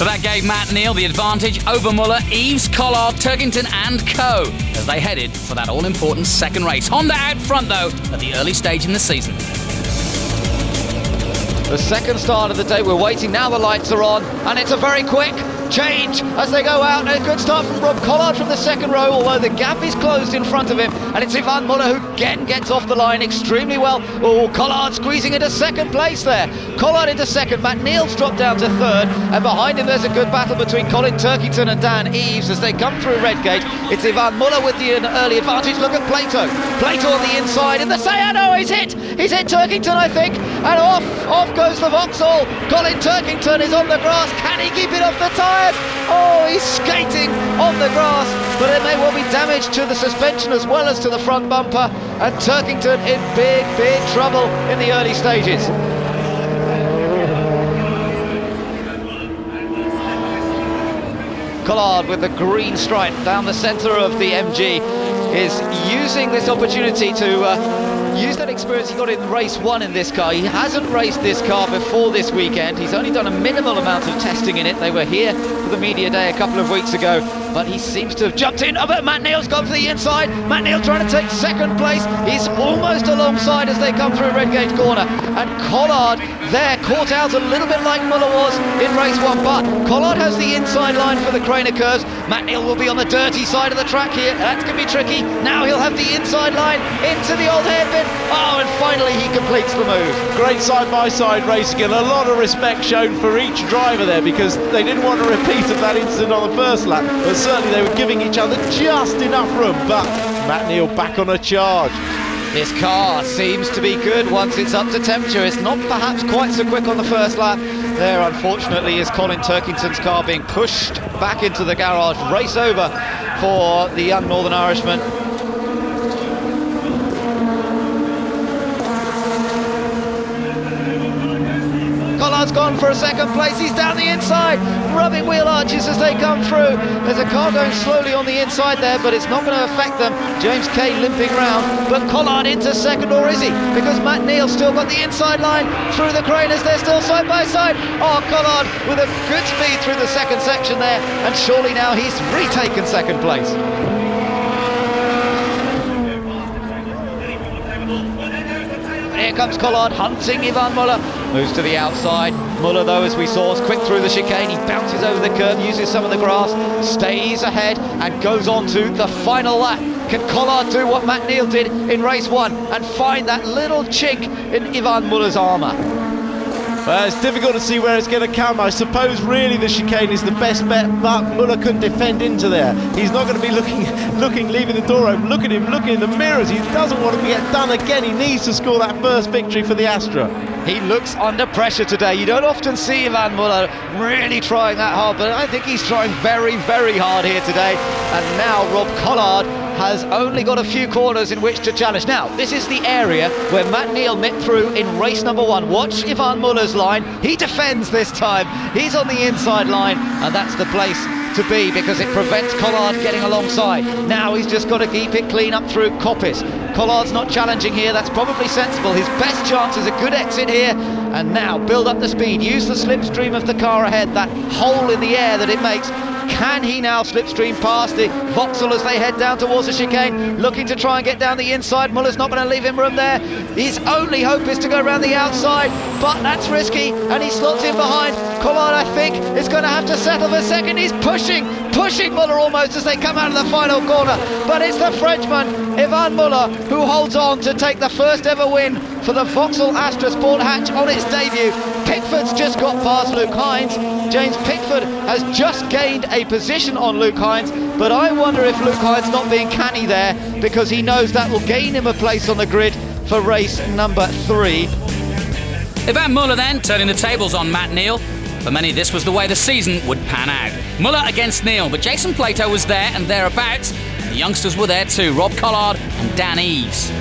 So that gave Matt Neal the advantage over Muller, Eves, Collard, Turkington and co. as they headed for that all-important second race. Honda out front though at the early stage in the season. The second start of the day, we're waiting now, the lights are on, and it's a very quick change as they go out. A good start from Rob Collard from the second row, although the gap is closed in front of him, and it's Ivan Muller who again gets off the line extremely well. Oh, Collard squeezing into second place there. Collard into second, Matt Neal's dropped down to third, and behind him there's a good battle between Colin Turkington and Dan Eves as they come through Redgate. It's Ivan Muller with the early advantage. Look at Plato on the inside in the Sayano. He's hit Turkington, I think, and off goes the Vauxhall. Colin Turkington is on the grass. Can he keep it off the tyres? Oh, he's skating on the grass, but it may well be damage to the suspension as well as to the front bumper, and Turkington in big trouble in the early stages. Collard with the green stripe down the centre of the MG is using this opportunity to use that experience he got in race one in this car. He hasn't raced this car before this weekend. He's only done a minimal amount of testing in it. They were here for the media day a couple of weeks ago, but he seems to have jumped in. Oh, but Matt Neal's gone for the inside. Matt Neal trying to take second place. He's almost alongside as they come through Redgate corner, and Collard there caught out a little bit like Muller was in race one, but Collard has the inside line for the Craner curves. Matt Neal will be on the dirty side of the track here. That's going to be tricky. Now he'll have the inside line into the old hairpin. Oh, and finally he completes the move. Great side-by-side racing, and a lot of respect shown for each driver there, because they didn't want a repeat of that incident on the first lap, but certainly they were giving each other just enough room. But Matt Neal back on a charge. This car seems to be good once it's up to temperature. It's not perhaps quite so quick on the first lap. There, unfortunately, is Colin Turkington's car being pushed back into the garage. Race over for the young Northern Irishman. Collard's gone for a second place. He's down the inside, rubbing wheel arches as they come through. There's a car going slowly on the inside there, but it's not going to affect them. James Kay limping round, but Collard into second, or is he? Because Matt Neal's still got the inside line through the Craners. They're still side by side. Oh, Collard with a good speed through the second section there, and surely now he's retaken second place. Here comes Collard hunting Ivan Muller. Moves to the outside. Muller, though, as we saw, is quick through the chicane. He bounces over the curve, uses some of the grass, stays ahead and goes on to the final lap. Can Collard do what Matt Neal did in race one and find that little chink in Ivan Muller's armour? It's difficult to see where it's going to come. I suppose really the chicane is the best bet, but Muller couldn't defend into there. He's not going to be looking, leaving the door open. Look at him looking in the mirrors. He doesn't want to get done again. He needs to score that first victory for the Astra. He looks under pressure today. You don't often see Ivan Muller really trying that hard, but I think he's trying very hard here today. And now Rob Collard has only got a few corners in which to challenge. Now, this is the area where Matt Neal nipped through in race number one. Watch Ivan Muller's line. He defends this time. He's on the inside line, and that's the place to be because it prevents Collard getting alongside. Now he's just got to keep it clean up through Coppice. Collard's not challenging here. That's probably sensible. His best chance is a good exit here, and now build up the speed. Use the slipstream of the car ahead, that hole in the air that it makes. Can he now slipstream past the Vauxhall as they head down towards the chicane, looking to try and get down the inside? Muller's not going to leave him room there. His only hope is to go around the outside, but that's risky, and he slots in behind. Collard, I think, is going to have to settle for second. He's pushing Muller almost as they come out of the final corner, but it's the Frenchman, Ivan Muller, who holds on to take the first ever win for the Vauxhall Astra Sport Hatch on its debut. Pickford's just got past Luke Hines. James Pickford has just gained a position on Luke Hines, but I wonder if Luke Hines not being canny there, because he knows that will gain him a place on the grid for race number 3. Ivan Muller then turning the tables on Matt Neal. For many, this was the way the season would pan out. Muller against Neal, but Jason Plato was there and thereabouts. The youngsters were there too, Rob Collard and Dan Eves.